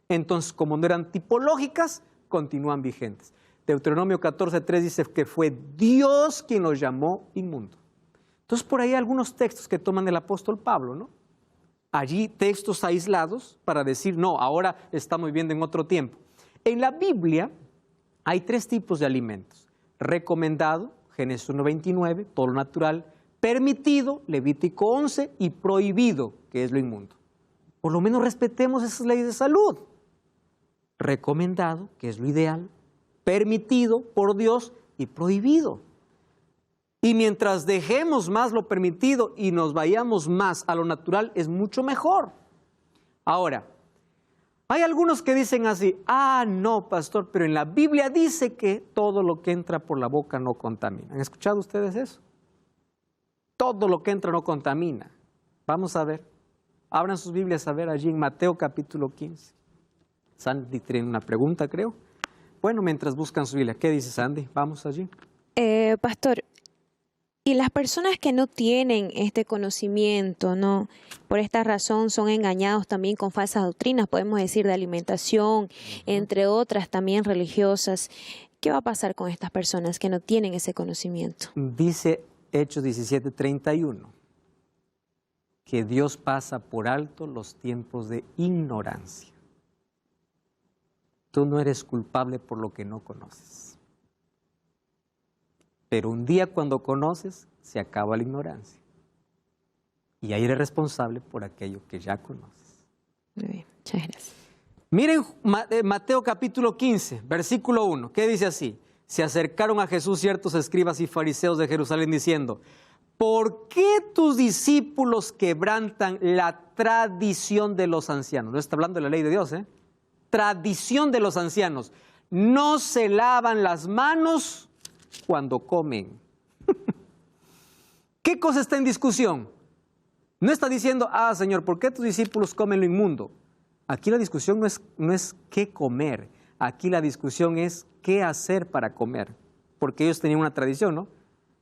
Entonces, como no eran tipológicas, continúan vigentes. Deuteronomio 14:3 dice que fue Dios quien los llamó inmundo. Entonces, por ahí hay algunos textos que toman el apóstol Pablo, ¿no? Allí textos aislados para decir, no, ahora estamos viviendo en otro tiempo. En la Biblia hay 3 tipos de alimentos. Recomendado, Génesis 1:29, todo lo natural. Permitido, Levítico 11, y prohibido, que es lo inmundo. Por lo menos respetemos esas leyes de salud. Recomendado, que es lo ideal. Permitido por Dios y prohibido. Y mientras dejemos más lo permitido y nos vayamos más a lo natural, es mucho mejor. Ahora, hay algunos que dicen así, no, pastor, pero en la Biblia dice que todo lo que entra por la boca no contamina. ¿Han escuchado ustedes eso? Todo lo que entra no contamina. Vamos a ver. Abran sus Biblias a ver allí en Mateo capítulo 15. Sandy tiene una pregunta, creo. Bueno, mientras buscan su Biblia, ¿qué dice Sandy? Vamos allí. Pastor, y las personas que no tienen este conocimiento, ¿no? Por esta razón son engañados también con falsas doctrinas, podemos decir, de alimentación, entre otras también religiosas. ¿Qué va a pasar con estas personas que no tienen ese conocimiento? Dice Hechos 17:31, que Dios pasa por alto los tiempos de ignorancia. Tú no eres culpable por lo que no conoces. Pero un día cuando conoces, se acaba la ignorancia. Y ahí eres responsable por aquello que ya conoces. Muy bien, muchas gracias. Miren Mateo capítulo 15, versículo 1, ¿qué dice así? Se acercaron a Jesús ciertos escribas y fariseos de Jerusalén diciendo, ¿por qué tus discípulos quebrantan la tradición de los ancianos? No está hablando de la ley de Dios, ¿eh? Tradición de los ancianos. No se lavan las manos cuando comen. ¿Qué cosa está en discusión? No está diciendo, Señor, ¿por qué tus discípulos comen lo inmundo? Aquí la discusión no es qué comer. Aquí la discusión es qué hacer para comer. Porque ellos tenían una tradición, ¿no?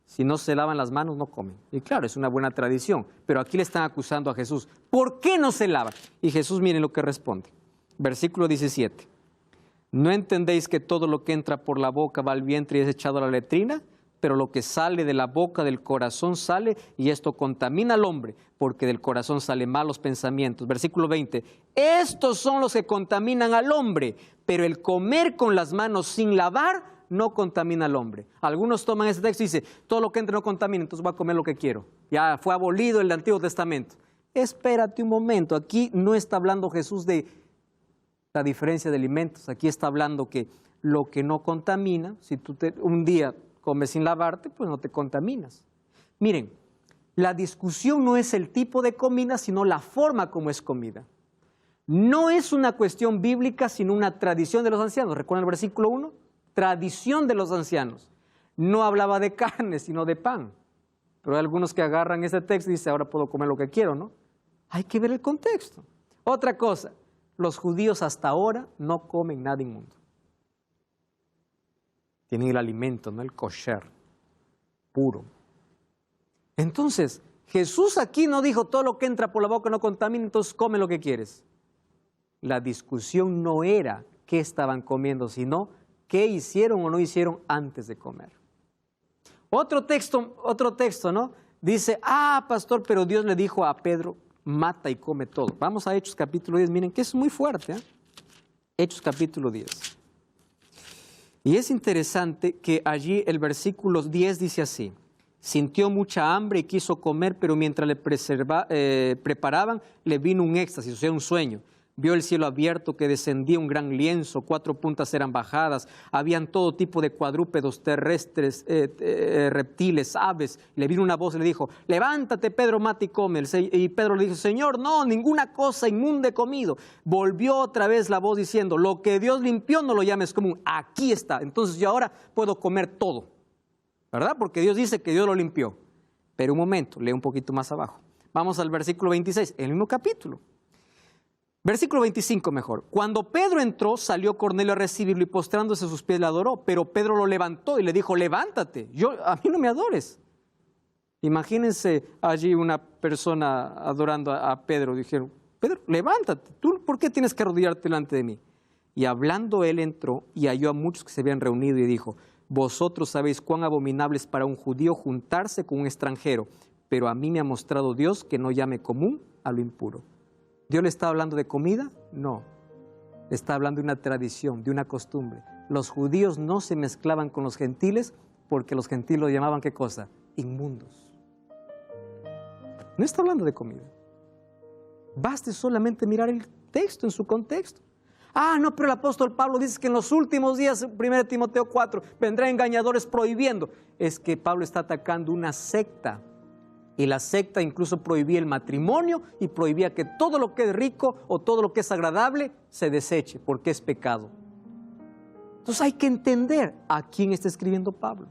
Si no se lavan las manos, no comen. Y claro, es una buena tradición. Pero aquí le están acusando a Jesús. ¿Por qué no se lavan? Y Jesús, miren lo que responde. Versículo 17. ¿No entendéis que todo lo que entra por la boca va al vientre y es echado a la letrina? Pero lo que sale de la boca del corazón sale y esto contamina al hombre, porque del corazón salen malos pensamientos. Versículo 20. Estos son los que contaminan al hombre, pero el comer con las manos sin lavar no contamina al hombre. Algunos toman ese texto y dicen, todo lo que entra no contamina, entonces voy a comer lo que quiero. Ya fue abolido el Antiguo Testamento. Espérate un momento, aquí no está hablando Jesús de la diferencia de alimentos. Aquí está hablando que lo que no contamina, si tú un día comes sin lavarte, pues no te contaminas. Miren, la discusión no es el tipo de comida, sino la forma como es comida. No es una cuestión bíblica, sino una tradición de los ancianos. ¿Recuerdan el versículo 1? Tradición de los ancianos. No hablaba de carne, sino de pan. Pero hay algunos que agarran ese texto y dicen, ahora puedo comer lo que quiero, ¿no? Hay que ver el contexto. Otra cosa, los judíos hasta ahora no comen nada inmundo. Tienen el alimento, no el kosher, puro. Entonces, Jesús aquí no dijo todo lo que entra por la boca no contamina, entonces come lo que quieres. La discusión no era qué estaban comiendo, sino qué hicieron o no hicieron antes de comer. Otro texto, ¿no? Dice, pastor, pero Dios le dijo a Pedro, mata y come todo. Vamos a Hechos capítulo 10, miren que es muy fuerte, ¿eh? Hechos capítulo 10. Y es interesante que allí el versículo 10 dice así, sintió mucha hambre y quiso comer, pero mientras le preparaban, le vino un éxtasis, o sea, un sueño. Vio el cielo abierto que descendía un gran lienzo, 4 puntas eran bajadas, habían todo tipo de cuadrúpedos terrestres, reptiles, aves. Le vino una voz y le dijo, levántate Pedro, mata y come. Y Pedro le dijo, Señor, no, ninguna cosa inmunda he comido. Volvió otra vez la voz diciendo, lo que Dios limpió no lo llames común, aquí está. Entonces yo ahora puedo comer todo, ¿verdad? Porque Dios dice que Dios lo limpió. Pero un momento, lee un poquito más abajo. Vamos al versículo 26, el mismo capítulo. Versículo 25 mejor. Cuando Pedro entró, salió Cornelio a recibirlo y postrándose a sus pies le adoró. Pero Pedro lo levantó y le dijo, levántate, a mí no me adores. Imagínense allí una persona adorando a Pedro. Dijeron, Pedro, levántate, ¿tú por qué tienes que arrodillarte delante de mí? Y hablando él entró y halló a muchos que se habían reunido y dijo, vosotros sabéis cuán abominable es para un judío juntarse con un extranjero, pero a mí me ha mostrado Dios que no llame común a lo impuro. ¿Dios le está hablando de comida? No. Le está hablando de una tradición, de una costumbre. Los judíos no se mezclaban con los gentiles porque los gentiles lo llamaban, ¿qué cosa? Inmundos. No está hablando de comida. Baste solamente mirar el texto en su contexto. No, pero el apóstol Pablo dice que en los últimos días, 1 Timoteo 4, vendrán engañadores prohibiendo. Es que Pablo está atacando una secta. Y la secta incluso prohibía el matrimonio y prohibía que todo lo que es rico o todo lo que es agradable se deseche porque es pecado. Entonces hay que entender a quién está escribiendo Pablo.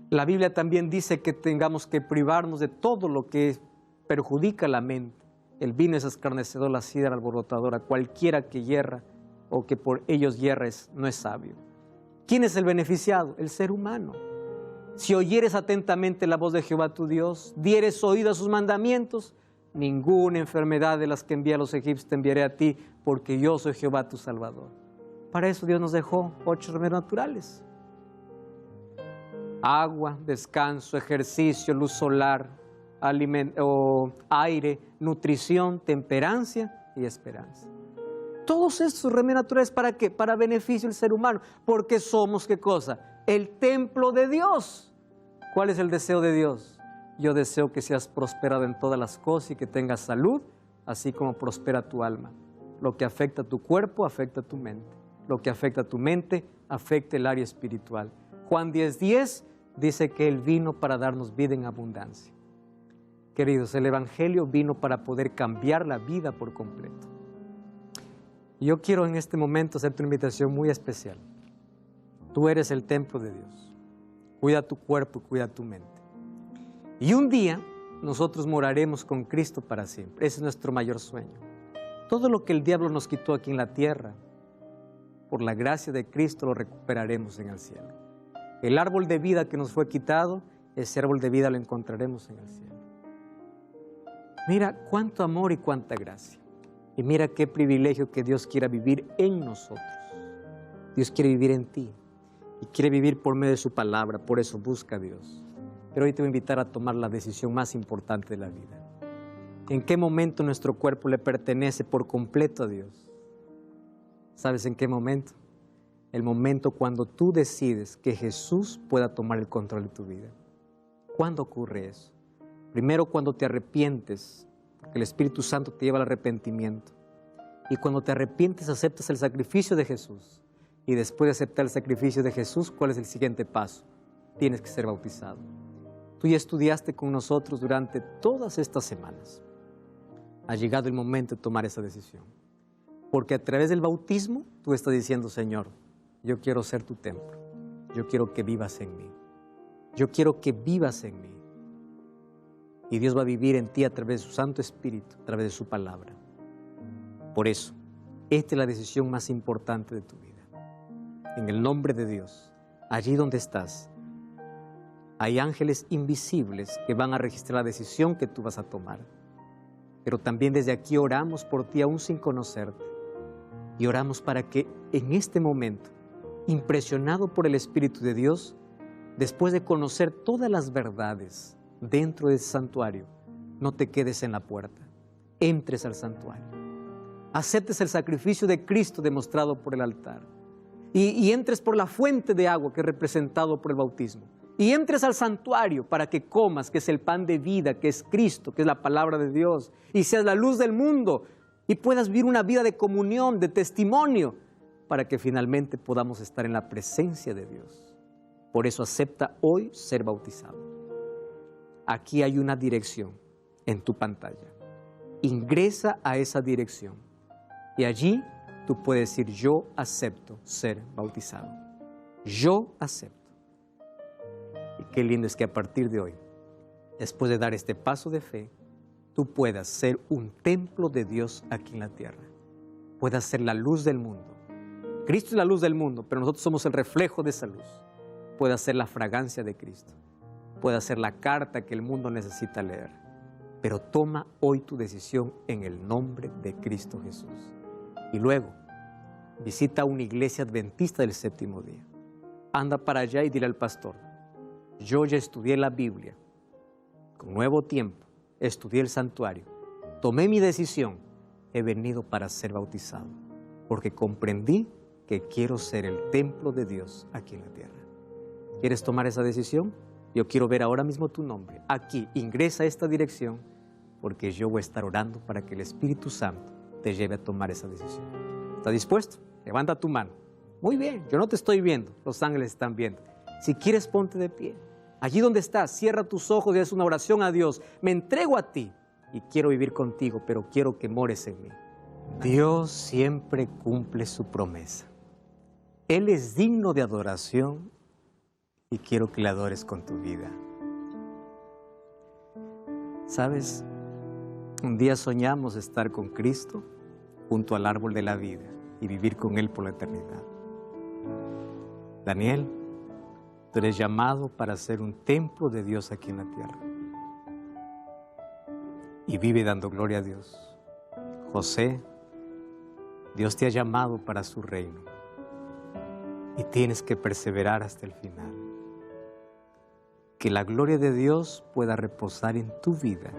La Biblia también dice que tengamos que privarnos de todo lo que perjudica la mente. El vino es escarnecedor, la sidra alborotadora. Cualquiera que hierra o que por ellos hierres no es sabio. ¿Quién es el beneficiado? El ser humano. Si oyeres atentamente la voz de Jehová tu Dios, dieres oído a sus mandamientos, ninguna enfermedad de las que envía a los egipcios te enviaré a ti, porque yo soy Jehová tu Salvador. Para eso Dios nos dejó 8 remedios naturales. Agua, descanso, ejercicio, luz solar, aire, nutrición, temperancia y esperanza. Todos estos remedios naturales, ¿para qué? Para beneficio del ser humano, porque somos, ¿qué cosa? El templo de Dios. ¿Cuál es el deseo de Dios? Yo deseo que seas prosperado en todas las cosas y que tengas salud, así como prospera tu alma. lo que afecta a tu cuerpo afecta a tu mente. Lo que afecta a tu mente afecta el área espiritual. Juan 10:10 dice que Él vino para darnos vida en abundancia. Queridos, el Evangelio vino para poder cambiar la vida por completo. Y yo quiero en este momento hacerte una invitación muy especial. Tú eres el templo de Dios. Cuida tu cuerpo y cuida tu mente. Y un día nosotros moraremos con Cristo para siempre. Ese es nuestro mayor sueño. Todo lo que el diablo nos quitó aquí en la tierra, por la gracia de Cristo lo recuperaremos en el cielo. El árbol de vida que nos fue quitado, ese árbol de vida lo encontraremos en el cielo. Mira cuánto amor y cuánta gracia. Y mira qué privilegio que Dios quiera vivir en nosotros. Dios quiere vivir en ti y quiere vivir por medio de su palabra. Por eso busca a Dios. Pero hoy te voy a invitar a tomar la decisión más importante de la vida. ¿En qué momento nuestro cuerpo le pertenece por completo a Dios? ¿Sabes en qué momento? El momento cuando tú decides que Jesús pueda tomar el control de tu vida. ¿Cuándo ocurre eso? Primero cuando te arrepientes, porque el Espíritu Santo te lleva al arrepentimiento. Y cuando te arrepientes aceptas el sacrificio de Jesús. Y después de aceptar el sacrificio de Jesús, ¿cuál es el siguiente paso? Tienes que ser bautizado. Tú ya estudiaste con nosotros durante todas estas semanas. Ha llegado el momento de tomar esa decisión. Porque a través del bautismo tú estás diciendo, Señor, yo quiero ser tu templo. Yo quiero que vivas en mí. Yo quiero que vivas en mí. Y Dios va a vivir en ti a través de su Santo Espíritu, a través de su palabra. Por eso, esta es la decisión más importante de tu vida. En el nombre de Dios, allí donde estás, hay ángeles invisibles que van a registrar la decisión que tú vas a tomar. Pero también desde aquí oramos por ti aún sin conocerte. Y oramos para que en este momento, impresionado por el Espíritu de Dios, después de conocer todas las verdades dentro del santuario, no te quedes en la puerta, entres al santuario. Aceptes el sacrificio de Cristo demostrado por el altar. Y entres por la fuente de agua que es representado por el bautismo. Y entres al santuario para que comas, que es el pan de vida, que es Cristo, que es la palabra de Dios, y seas la luz del mundo, y puedas vivir una vida de comunión, de testimonio, para que finalmente podamos estar en la presencia de Dios. Por eso acepta hoy ser bautizado. Aquí hay una dirección en tu pantalla. Ingresa a esa dirección, y allí tú puedes decir, yo acepto ser bautizado. Yo acepto. Y qué lindo es que a partir de hoy, después de dar este paso de fe, tú puedas ser un templo de Dios aquí en la tierra. Puedas ser la luz del mundo. Cristo es la luz del mundo, pero nosotros somos el reflejo de esa luz. Puedas ser la fragancia de Cristo. Puedas ser la carta que el mundo necesita leer. Pero toma hoy tu decisión en el nombre de Cristo Jesús. Y luego, visita una iglesia adventista del séptimo día. Anda para allá y dile al pastor, yo ya estudié la Biblia, con nuevo tiempo, estudié el santuario, tomé mi decisión, he venido para ser bautizado, porque comprendí que quiero ser el templo de Dios aquí en la tierra. ¿Quieres tomar esa decisión? Yo quiero ver ahora mismo tu nombre. Aquí, ingresa a esta dirección, porque yo voy a estar orando para que el Espíritu Santo te lleve a tomar esa decisión. ¿Estás dispuesto? Levanta tu mano. Muy bien, yo no te estoy viendo, los ángeles están viendo. Si quieres, ponte de pie. Allí donde estás, cierra tus ojos y haz una oración a Dios. Me entrego a ti y quiero vivir contigo, pero quiero que mores en mí. Dios siempre cumple su promesa. Él es digno de adoración y quiero que le adores con tu vida. ¿Sabes? Un día soñamos estar con Cristo junto al árbol de la vida y vivir con Él por la eternidad. Daniel, tú eres llamado para ser un templo de Dios aquí en la tierra. Y vive dando gloria a Dios. José, Dios te ha llamado para su reino. Y tienes que perseverar hasta el final. Que la gloria de Dios pueda reposar en tu vida.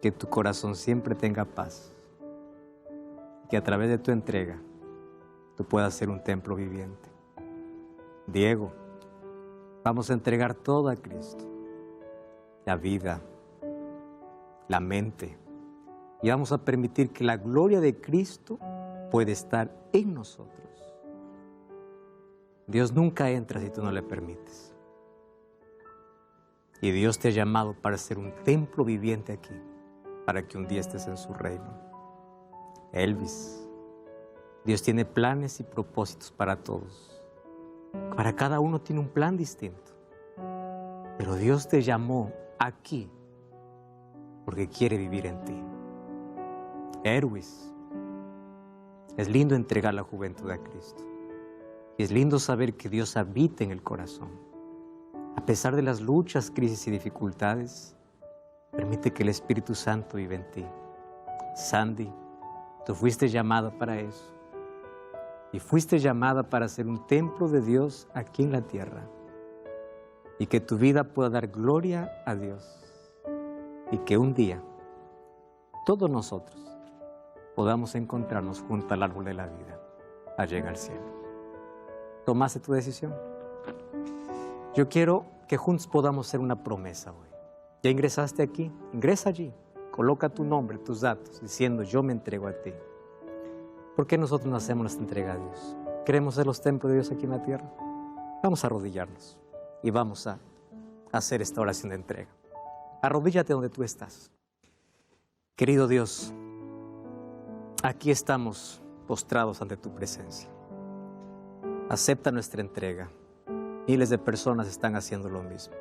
Que tu corazón siempre tenga paz. Que a través de tu entrega, tú puedas ser un templo viviente. Diego, vamos a entregar todo a Cristo. La vida, la mente, y vamos a permitir que la gloria de Cristo pueda estar en nosotros. Dios nunca entra si tú no le permites. Y Dios te ha llamado para ser un templo viviente aquí, para que un día estés en su reino. Elvis, Dios tiene planes y propósitos para todos. Para cada uno tiene un plan distinto. Pero Dios te llamó aquí porque quiere vivir en ti. Erwis, es lindo entregar la juventud a Cristo. Y es lindo saber que Dios habita en el corazón. A pesar de las luchas, crisis y dificultades, permite que el Espíritu Santo viva en ti. Sandy, tú fuiste llamada para eso. Y fuiste llamada para ser un templo de Dios aquí en la tierra. Y que tu vida pueda dar gloria a Dios. Y que un día, todos nosotros, podamos encontrarnos junto al árbol de la vida, a llegar al cielo. ¿Tomaste tu decisión? Yo quiero que juntos podamos hacer una promesa hoy. ¿Ya ingresaste aquí? Ingresa allí. Coloca tu nombre, tus datos, diciendo yo me entrego a ti. ¿Por qué nosotros no hacemos nuestra entrega a Dios? ¿Queremos ser los templos de Dios aquí en la tierra? Vamos a arrodillarnos y vamos a hacer esta oración de entrega. Arrodíllate donde tú estás. Querido Dios, aquí estamos postrados ante tu presencia. Acepta nuestra entrega. Miles de personas están haciendo lo mismo.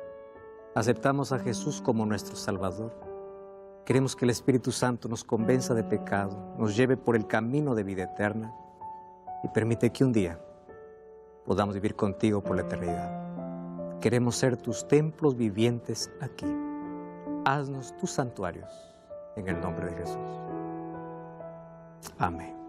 Aceptamos a Jesús como nuestro Salvador. Queremos que el Espíritu Santo nos convenza de pecado, nos lleve por el camino de vida eterna y permite que un día podamos vivir contigo por la eternidad. Queremos ser tus templos vivientes aquí. Haznos tus santuarios en el nombre de Jesús. Amén.